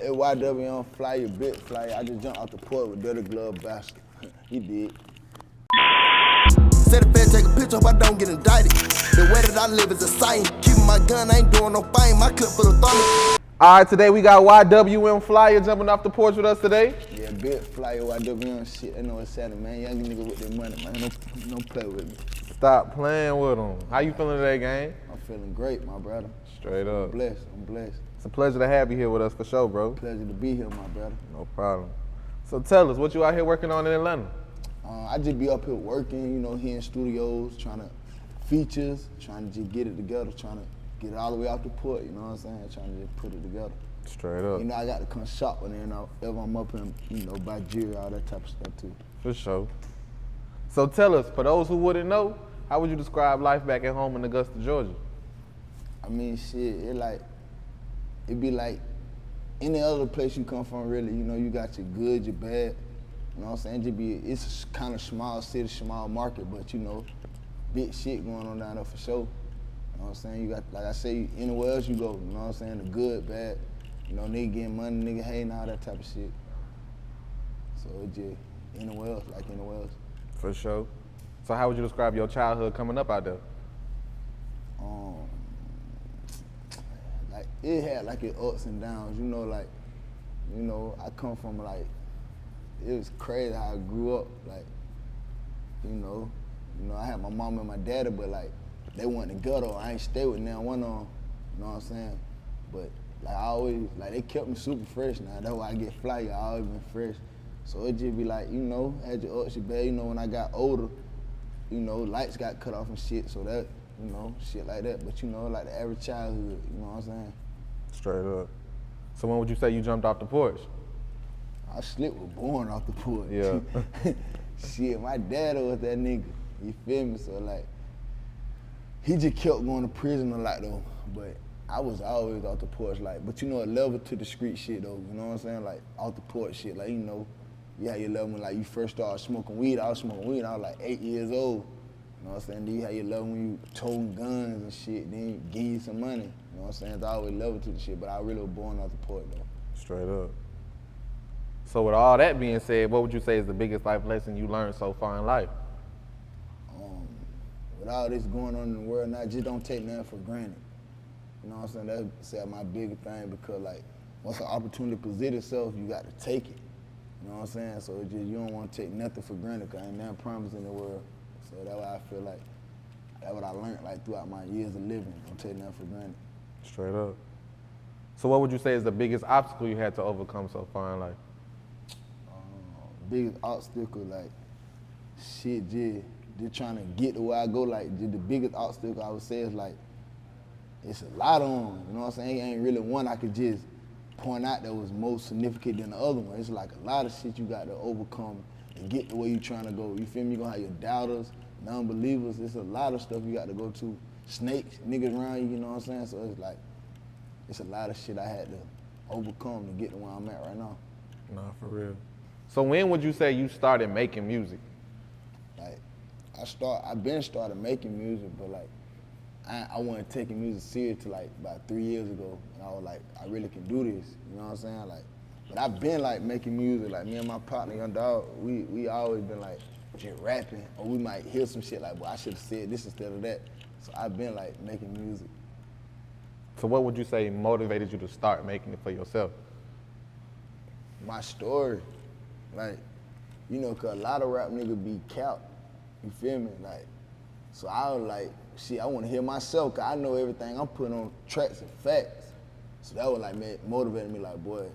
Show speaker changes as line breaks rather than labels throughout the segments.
Hey, YWM Flyaa, big Flyaa. I just jumped off the porch with dirty glove bastard. He did.
Said the fed take a picture, hope I don't get indicted. The way that I live is a sight. Keeping my gun, I ain't doing no fighting. My clip for the thunder.
All right, today we got YWM Flyaa jumping off the porch with us today.
Yeah, big Flyaa, YWM shit. I know what's happening, man. Young nigga with their money, man. Don't play with me.
Stop playing with them. How you feeling today, gang?
I'm feeling great, my brother.
Straight up.
I'm blessed.
It's a pleasure to have you here with us for sure, bro.
Pleasure to be here, my brother.
No problem. So tell us, what you out here working on in Atlanta?
I just be up here working, you know, here in studios, trying to features, trying to just get it together, trying to get it all the way out the port, you know what I'm saying? Trying to just put it together.
Straight up.
You know, I got to come shop with it, if I'm up in, you know, by jury, all that type of stuff too.
For sure. So tell us, for those who wouldn't know, how would you describe life back at home in Augusta, Georgia?
I mean, shit, it be like any other place you come from, really. You know, you got your good, your bad. You know what I'm saying? It's a kind of small city, small market, but you know, big shit going on down there for sure. You know what I'm saying? You got, like I say, anywhere else you go, you know what I'm saying? The good, bad, you know, nigga getting money, nigga hating, all that type of shit. So it just, anywhere else, like anywhere else.
For sure. So how would you describe your childhood coming up out there?
Like, it had like its ups and downs, you know, I come from like, it was crazy how I grew up, like, you know, I had my mom and my daddy, but like, they went in the ghetto. I ain't stay with now one on, you know what I'm saying? But like, I always, like, they kept me super fresh now. That's why I get Flyaa, I always been fresh. So it just be like, you know, had your ups, your bad, you know, when I got older, you know, lights got cut off and shit, so that, you know, shit like that. But you know, like the average childhood, you know what I'm saying?
Straight up. So when would you say you jumped off the porch?
I was born off the porch.
Yeah.
Shit, my dad was that nigga, you feel me? So like, he just kept going to prison a lot though, but I was always off the porch, like, but you know, a level to the street shit though, you know what I'm saying? Like, off the porch shit, like, you know, you had your level when like you first started smoking weed. I was smoking weed, I was like 8 years old. You know what I'm saying? Then you had your level when you toting guns and shit, then you give you some money. You know what I'm saying? It's always level to the shit, but I really was born off the porch though.
Straight up. So with all that being said, what would you say is the biggest life lesson you learned so far in life?
With all this going on in the world now, just don't take nothing for granted. You know what I'm saying? That's my biggest thing, because like, once an opportunity presents itself, you got to take it. You know what I'm saying? So it just, you don't want to take nothing for granted, because ain't nothing promised in the world. So that's why I feel like, that's what I learned like throughout my years of living. Don't take nothing for granted.
Straight up. So what would you say is the biggest obstacle you had to overcome so far in life?
Biggest obstacle, like, shit, just trying to get to where I go, like, the biggest obstacle I would say is like, it's a lot on them, you know what I'm saying? Ain't really one I could just point out that was more significant than the other one. It's like a lot of shit you got to overcome and get to where you trying to go. You feel me? You gonna have your doubters, non-believers. It's a lot of stuff you got to go to. Snakes, niggas around you, you know what I'm saying? So it's like, it's a lot of shit I had to overcome to get to where I'm at right now.
Nah, for real. So when would you say you started making music?
Like, I've been started making music, but like, I wasn't taking music serious till like about 3 years ago. And I was like, I really can do this, you know what I'm saying? Like, but I've been like making music, like me and my partner, Young Dog, we always been like just rapping, or we might hear some shit like, well, I should have said this instead of that. So I've been like making music.
So what would you say motivated you to start making it for yourself?
My story, like, you know, cause a lot of rap niggas be capped, you feel me? Like, so I was like, shit, I wanna hear myself, cause I know everything I'm putting on tracks and facts. So that was like, motivated me, like, boy,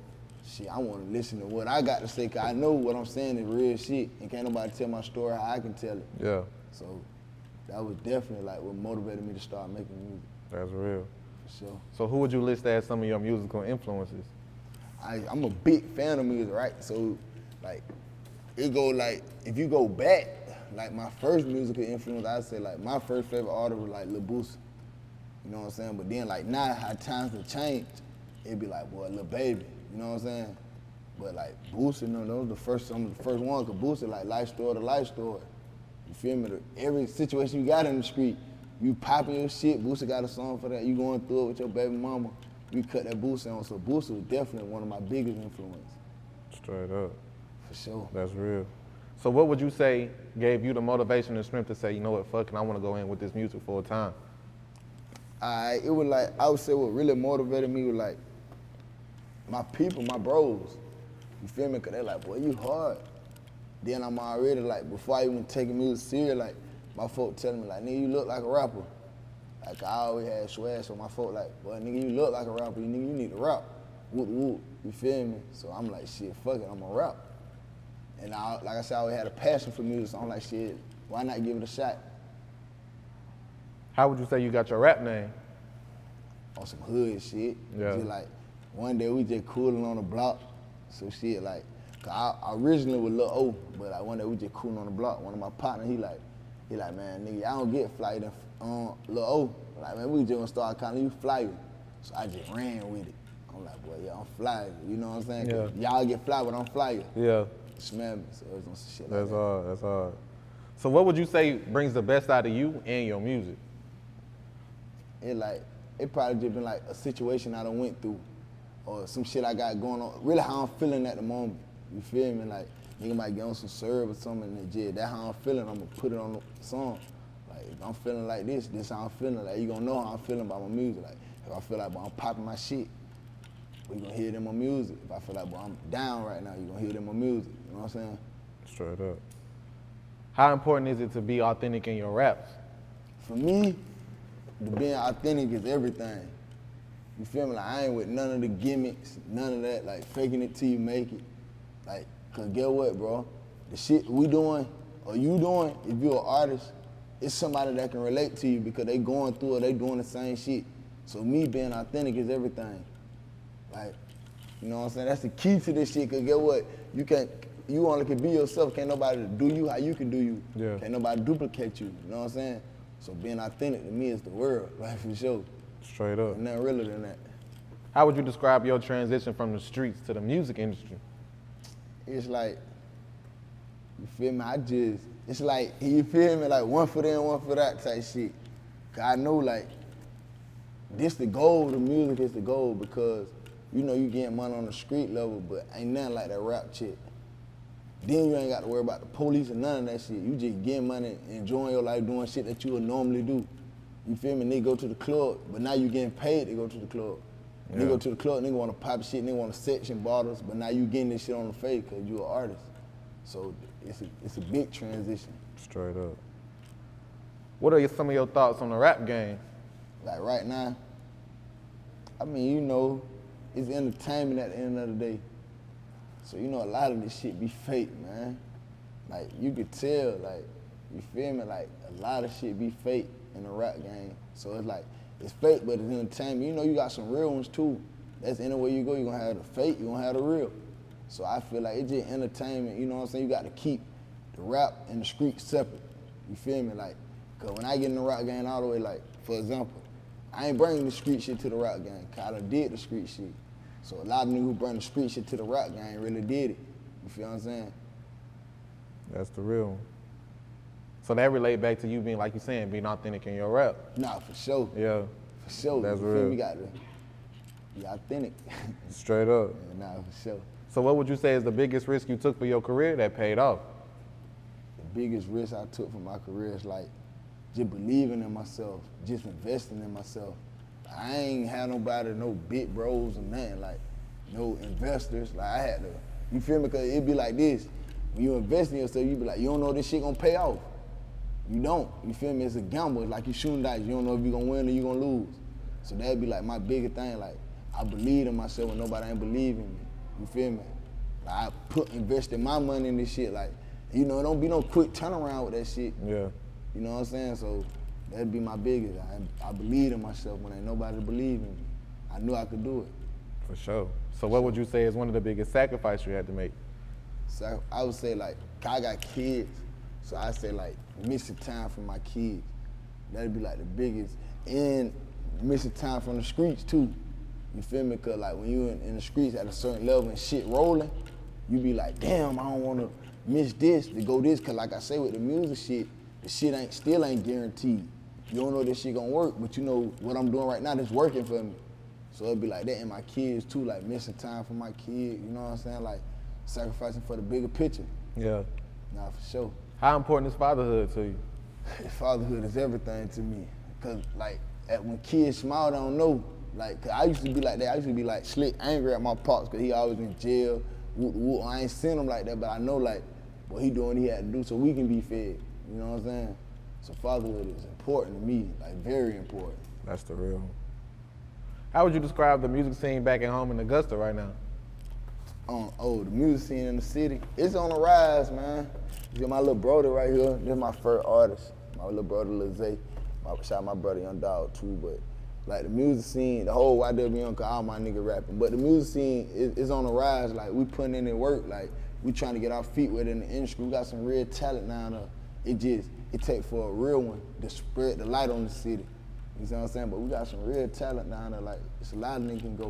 shit, I wanna listen to what I got to say, cause I know what I'm saying is real shit, and can't nobody tell my story how I can tell it.
Yeah.
So that was definitely like what motivated me to start making music.
That's real.
For sure.
So who would you list as some of your musical influences?
I'm a big fan of music, right? So, like, it go like, if you go back, like my first musical influence, I'd say like my first favorite artist was like Lil Boosie. You know what I'm saying? But then like now how times have changed, it'd be like, boy, Lil Baby, you know what I'm saying? But like Boosie, you know, those were some of the first ones, cause Boosie like life story to life story. You feel me? Every situation you got in the street, you popping your shit, Boosie got a song for that, you going through it with your baby mama. we cut that Boosie on. So Boosie was definitely one of my biggest influences.
Straight up.
For sure.
That's real. So what would you say gave you the motivation and strength to say, you know what, fuck it, I want to go in with this music full time?
It was like, I would say what really motivated me was like, my people, my bros. You feel me? Cause they're like, boy, you hard. Then I'm already like, before I even take music serious, like, my folk telling me like, nigga, you look like a rapper. Like, I always had swag, so my folk like, boy, nigga, you look like a rapper, nigga, you need to rap. Whoop, whoop, you feel me? So I'm like, shit, fuck it, I'm gonna rap. And like I said, I always had a passion for music, so I'm like, shit, why not give it a shot?
How would you say you got your rap name?
On some hood shit.
Yeah.
Just like, one day we just cooling on the block, so shit like, cause I originally was Lil O, but like one day we just cooling on the block. One of my partners, he like, man, nigga, I don't get Flyaa than Lil O. Like, man, we just gonna start calling you Flyaa. So I just ran with it. I'm like, boy, yeah, I'm Flyaa. You know what I'm saying?
Yeah.
Y'all get Flyaa, but I'm Flyaa.
Yeah.
Smell me, so it was on some shit
That's
like that.
hard, that's hard. So what would you say brings the best out of you and your music?
It probably just been like a situation I done went through or some shit I got going on. Really how I'm feeling at the moment. You feel me? Like, nigga might get on some serve or something and just, that's how I'm feeling, I'm gonna put it on the song. Like, if I'm feeling like this how I'm feeling. Like, you gonna know how I'm feeling about my music. Like, if I feel like, boy, I'm popping my shit, well, you gonna hear it in my music. If I feel like, boy, I'm down right now, you gonna hear it in my music. You know what I'm saying?
Straight up. How important is it to be authentic in your raps?
For me, being authentic is everything. You feel me? Like, I ain't with none of the gimmicks, none of that, like faking it till you make it. Like, cause get what, bro? The shit we doing or you doing, if you're an artist, it's somebody that can relate to you because they going through it, they doing the same shit. So me being authentic is everything. Like, you know what I'm saying? That's the key to this shit, cause get what? You only can be yourself, can't nobody do you how you can do you.
Yeah.
Can't nobody duplicate you, you know what I'm saying? So being authentic to me is the world, like for sure.
Straight up.
Ain't nothing realer than that.
How would you describe your transition from the streets to the music industry?
It's like, you feel me? It's like, you feel me? Like one foot in, one foot out type shit. Cause I know like, this the goal, the music is the goal because, you know, you getting money on the street level, but ain't nothing like that rap shit. Then you ain't got to worry about the police and none of that shit. You just getting money, enjoying your life, doing shit that you would normally do. You feel me? Nigga go to the club, but now you getting paid to go to the club.
Yeah.
Nigga go to the club, nigga wanna pop shit, nigga wanna section bottles, but now you getting this shit on the face cause you an artist. So it's a big transition.
Straight up. What are some of your thoughts on the rap game?
Like right now, I mean, you know, it's entertainment at the end of the day. So, you know, a lot of this shit be fake, man. Like, you could tell, like, you feel me? Like, a lot of shit be fake in the rap game. So it's like, it's fake, but it's entertainment. You know, you got some real ones too. That's anywhere you go, you're gonna have the fake, you're gonna have the real. So I feel like it's just entertainment, you know what I'm saying? You got to keep the rap and the street separate. You feel me? Like, cause when I get in the rap game all the way, like, for example, I ain't bringing the street shit to the rap game, cause I done did the street shit. So a lot of niggas who bring the street shit to the rap game really did it. You feel what I'm saying?
That's the real one. So that relate back to you being, like you saying, being authentic in your rap.
Nah, for sure.
Yeah.
For sure.
That's
you feel
real.
me? You got to be authentic.
Straight up.
Yeah, nah, for sure.
So what would you say is the biggest risk you took for your career that paid off?
The biggest risk I took for my career is like just believing in myself, just investing in myself. I ain't had nobody, no big bros or nothing, like no investors. Like I had to, you feel me? Cause it'd be like this. When you invest in yourself, you be like, you don't know if this shit gonna pay off. You don't, you feel me? It's a gamble, it's like you shooting dice. You don't know if you're gonna win or you're gonna lose. So that'd be like my biggest thing, like I believe in myself when nobody ain't believe in me. You feel me? Like I invested my money in this shit, like, you know, it don't be no quick turnaround with that shit.
Yeah.
You know what I'm saying? So that'd be my biggest. I believed in myself when ain't nobody believed in me. I knew I could do it.
For sure. So what would you say is one of the biggest sacrifices you had to make?
So I would say like, I got kids, so I say like missing time from my kids. That'd be like the biggest. And missing time from the streets too. You feel me? Cause like when you in the streets at a certain level and shit rolling, you be like, damn, I don't wanna miss this to go this. Cause like I say with the music shit, the shit still ain't guaranteed. You don't know this shit gonna work, but you know what I'm doing right now that's working for me. So it'd be like that in my kids too, like missing time for my kid, you know what I'm saying? Like sacrificing for the bigger picture.
Yeah.
Nah, for sure.
How important is fatherhood to you?
Fatherhood is everything to me. Cause like when kids smile, they don't know. Like, 'cause I used to be like that. I used to be like slick, angry at my pops, cause he always in jail. I ain't seen him like that, but I know like what he doing, he had to do so we can be fed. You know what I'm saying? So fatherhood is important to me, like very important.
That's the real. How would you describe the music scene back at home in Augusta right now?
The music scene in the city, it's on the rise, man. You got my little brother right here. This is my first artist. My little brother, Lil Zay. Shout out my brother, Young Dog, too. But like the music scene, the whole YWM, cause all my niggas rapping. But the music scene is on the rise. Like we putting in the work. Like we trying to get our feet wet in the industry. We got some real talent now. It take for a real one to spread the light on the city. You see what I'm saying? But we got some real talent down there. Like it's a lot of niggas can go.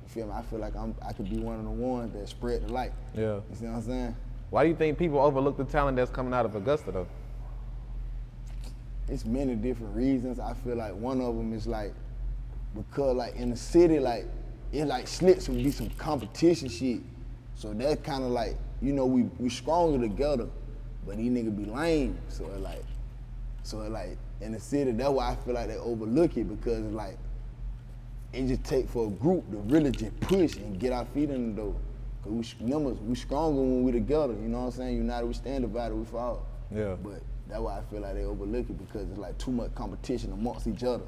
You feel me? I feel like I could be one of the ones that spread the light.
Yeah.
You see what I'm saying?
Why do you think people overlook the talent that's coming out of Augusta though?
It's many different reasons. I feel like one of them is like, because like in the city, like it like slits would be some competition shit. So that kind of like, you know, we stronger together, but these niggas be lame. So it like in the city, that's why I feel like they overlook it, because it's like, it just take for a group to really just push and get our feet in the door. Cause we stronger when we together, you know what I'm saying? United we stand, divided we fall.
Yeah.
But that's why I feel like they overlook it, because it's like too much competition amongst each other.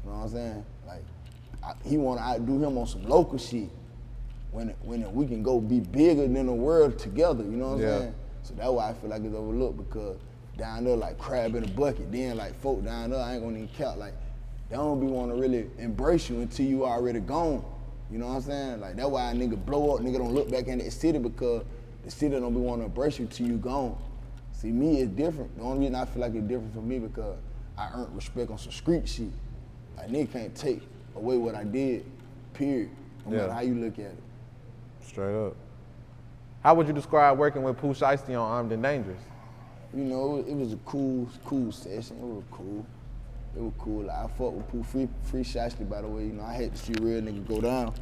You know what I'm saying? Like, he wanna outdo him on some local shit when we can go be bigger than the world together, you know what I'm saying? So that's why I feel like it's overlooked, because down there like crab in a bucket, then like folk down there, I ain't gonna even count, like they don't be wanna really embrace you until you already gone. You know what I'm saying? Like that's why a nigga blow up, nigga don't look back in the city, because the city don't be wanna embrace you till you gone. See, me, it's different. The only reason I feel like it's different for me, because I earned respect on some street shit. Like nigga can't take away what I did, period, no matter how you look at it.
Straight up. How would you describe working with Pooh Shiesty on Armed and Dangerous?
You know, it was a cool session. It was cool. Like, I fought with Pooh Free Shiesty, by the way. You know, I hate to see a real nigga go down,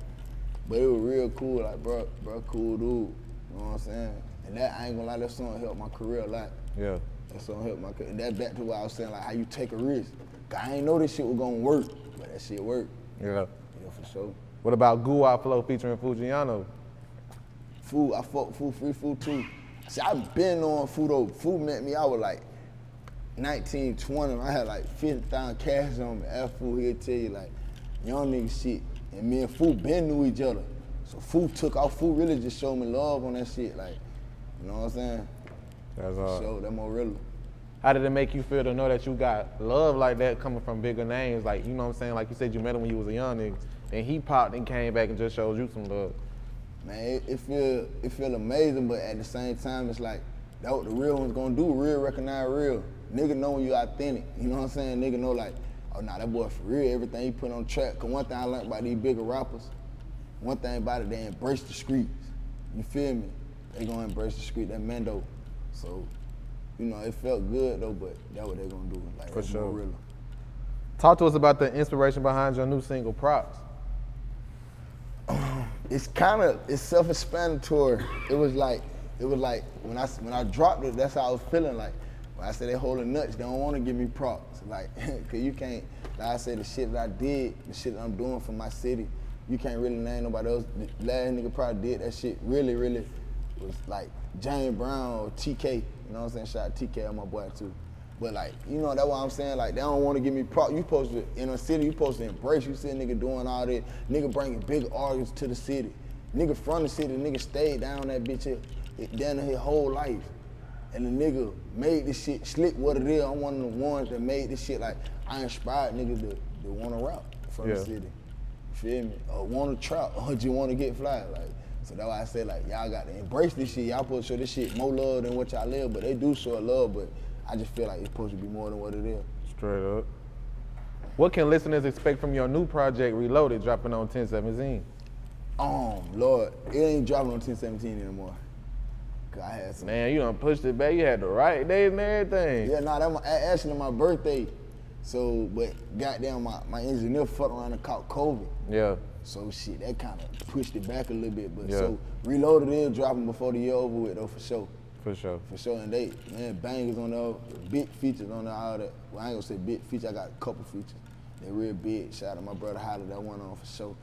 but it was real cool. Like, bro, cool dude. You know what I'm saying? And that, I ain't gonna lie, that song helped my career a lot. Yeah. That song helped my career. And that's back to what I was saying, like how you take a risk. Cause I ain't know this shit was gonna work, but that shit worked. Yeah. Yeah, for sure.
What about Goo Flow featuring Foogiano?
I fought Foo too. See, I've been on Foo though. Foo met me, I was like 19, 20. I had like 50,000 cash on me. After Foo, he'll tell you like, young nigga shit. And me and Foo been knew each other. So Foo took off. Foo really just showed me love on that shit. Like, you know what I'm saying?
That's all.
So that more real.
How did it make you feel to know that you got love like that coming from bigger names? Like, you know what I'm saying? Like you said, you met him when you was a young nigga. And he popped and came back and just showed you some love.
Man, it feel amazing, but at the same time, it's like, that what the real one's gonna do, real recognize real. Nigga know when you authentic, you know what I'm saying? Nigga know like, oh nah, that boy for real, everything he put on track. Cause one thing I learned about these bigger rappers, one thing about it, they embrace the streets. You feel me? They gonna embrace the street, that Mendo. So, you know, it felt good though, but that's what they gonna do. Like,
for sure.
More real.
Talk to us about the inspiration behind your new single, Props.
It's self-explanatory. It was like when I dropped it, that's how I was feeling. Like when I said they holding nuts, they don't want to give me props. Like, cause you can't. Like I said, the shit that I did, the shit that I'm doing for my city, you can't really name nobody else. The last nigga probably did that shit really was like James Brown or TK. You know what I'm saying? Shout out TK, I'm my boy too. But like, you know, that's what I'm saying. Like, they don't want to give me props. You supposed to, in a city, you supposed to embrace. You see a nigga doing all that. Nigga bringing big artists to the city. Nigga from the city, nigga stayed down that bitch down his whole life. And the nigga made this shit slick what it is. I'm one of the ones that made this shit like, I inspired niggas to want to rap from the city. You feel me? Or want to trap, or just want to get fly. Like, so that's why I say, like, y'all got to embrace this shit. Y'all supposed to show this shit more love than what y'all live, but they do show love, but I just feel like it's supposed to be more than what it is. Straight up.
What can listeners expect from your new project, Reloaded, dropping on 10/17?
Lord, it ain't dropping on 10/17 anymore. Cause I had some.
Man, you done pushed it back. You had the right days and everything.
Yeah, nah, that's actually my birthday. So, but goddamn, my engineer fucked around and caught COVID.
Yeah.
So shit, that kind of pushed it back a little bit. But
Yeah.
so Reloaded is dropping before the year over with though, for sure.
For sure.
For sure, and they, man, bangers on there, big features on there, all that. Well, I ain't gonna say big features, I got a couple features. They real big. Shout out to my brother Holly, that one on for sure.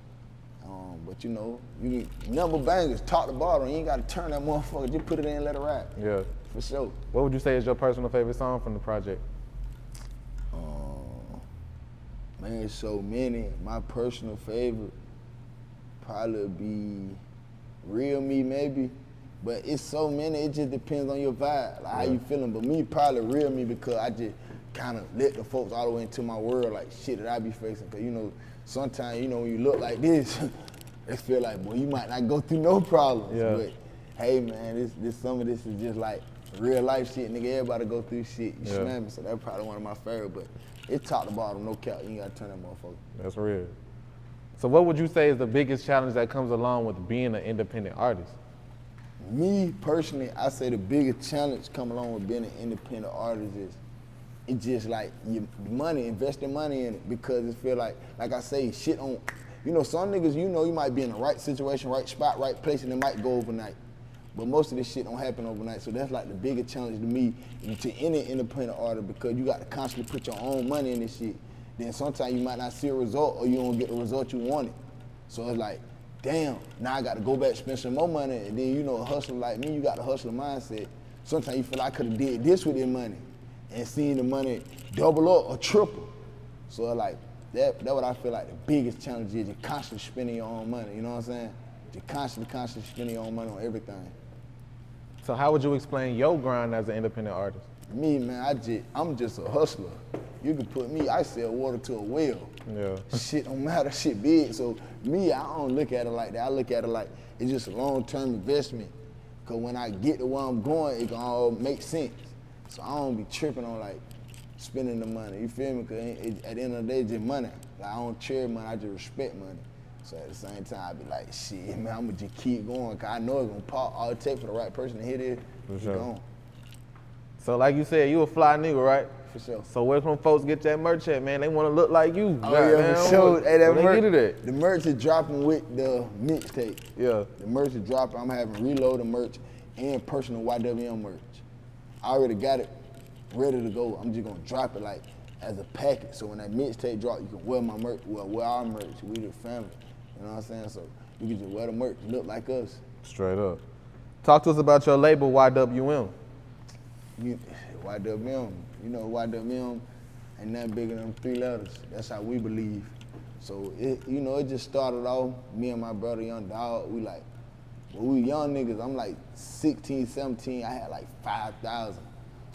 But you know, you can number bangers, top to bottom. You ain't gotta turn that motherfucker, just put it in and let it ride.
Yeah.
For sure.
What would you say is your personal favorite song from the project?
Man, so many. My personal favorite probably be Real Me maybe. But it's so many, it just depends on your vibe, like how you feeling. But me, probably Real Me, because I just kind of let the folks all the way into my world, like shit that I be facing. Cause you know, sometimes, you know, when you look like this, it feel like, boy, you might not go through no problems.
Yeah.
But hey man, this some of this is just like real life shit, nigga. Everybody go through shit, you smell me? So that's probably one of my favorite, but it's top to bottom, no cap. You ain't gotta turn that motherfucker.
That's real. So what would you say is the biggest challenge that comes along with being an independent artist?
Me, personally, I say the biggest challenge come along with being an independent artist is it's just like your money, investing money in it, because it feel like I say, shit on, you know, some niggas, you know, you might be in the right situation, right spot, right place, and it might go overnight. But most of this shit don't happen overnight, so that's like the biggest challenge to me, to any independent artist, because you got to constantly put your own money in this shit. Then sometimes you might not see a result, or you don't get the result you wanted. So it's like, damn, now I got to go back, spend some more money, and then, you know, a hustler like me, you got the hustler mindset. Sometimes you feel like I could have did this with your money, and seen the money double up or triple. So like, that's what I feel like the biggest challenge is, you're constantly spending your own money, you know what I'm saying? You're constantly spending your own money on everything.
So how would you explain your grind as an independent artist?
Me, man, I'm just a hustler. You can put me, I sell water to a well.
Yeah.
Shit don't matter, shit big. So me, I don't look at it like that. I look at it like it's just a long-term investment. Cause when I get to where I'm going, it can all make sense. So I don't be tripping on like spending the money, you feel me? Cause at the end of the day, it's just money. Like I don't cherish money, I just respect money. So at the same time, I be like, shit, man, I'm gonna just keep going, cause I know it's gonna pop. All it takes for the right person to hit it, it's gone.
So like you said, you a fly nigga, right?
For sure.
So where can folks get that merch at, man? They wanna look like you.
Oh yeah, for sure. Hey, that
merch, get it at?
The merch is dropping with the mixtape.
Yeah.
The merch is dropping. I'm having Reloaded merch and personal YWM merch. I already got it ready to go. I'm just gonna drop it like as a package. So when that mixtape drop, you can wear my merch, wear our merch. We the family. You know what I'm saying? So you can just wear the merch, look like us.
Straight up. Talk to us about your label, YWM.
YWM, you know, YWM ain't nothing bigger than 3 letters. That's how we believe. So it just started off, me and my brother, Young Dog, when we young niggas, I'm like 16, 17, I had like 5,000.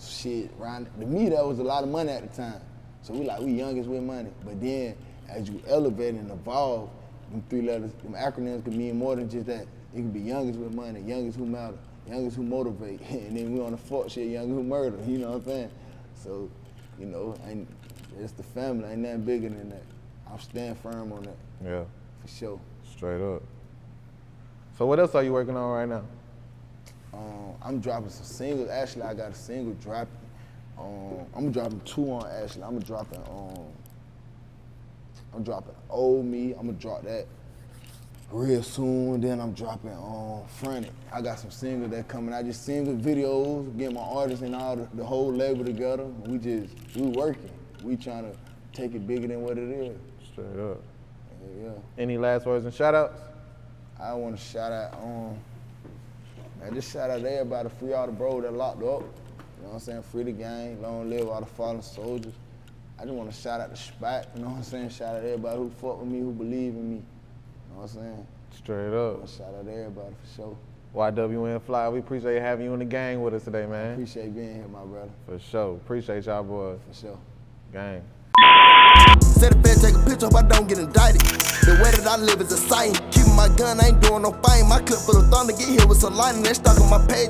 Shit, around, to me that was a lot of money at the time. So we youngest with money. But then as you elevate and evolve, them 3 letters, them acronyms could mean more than just that. It could be youngest with money, youngest who matter, youngest who motivate, and then we on the fuck shit, youngest who murder, you know what I'm saying? So, you know, it's the family, ain't nothing bigger than that. I'm staying firm on that.
Yeah.
For sure.
Straight up. So what else are you working on right now?
I'm dropping some singles. Actually, I got a single dropping. I'm dropping 2 on Ashley. I'm dropping Old Me. I'm gonna drop that real soon. Then I'm dropping Fronted. I got some singles that coming out, just single videos, get my artists and all the whole label together. We working. We trying to take it bigger than what it is.
Straight up.
Yeah.
Any last words and shout outs?
I want to shout out, man, just shout out to everybody, free all the bros that locked up. You know what I'm saying? Free the gang, long live all the fallen soldiers. I just want to shout out the Spot, you know what I'm saying? Shout out everybody who fuck with me, who believe in me. You know what I'm saying?
Straight up.
Shout out to everybody for sure.
YWM Flyaa, we appreciate having you in the gang with us today, man.
Appreciate being here, my brother.
For sure. Appreciate y'all boys.
For sure.
Gang.
Said the fed take a picture, hope I don't get indicted. The way that I live is a sight. Keeping my gun, I ain't doing no fighting. My clip for the thunder, get hit with some lightning. They stuck on my page.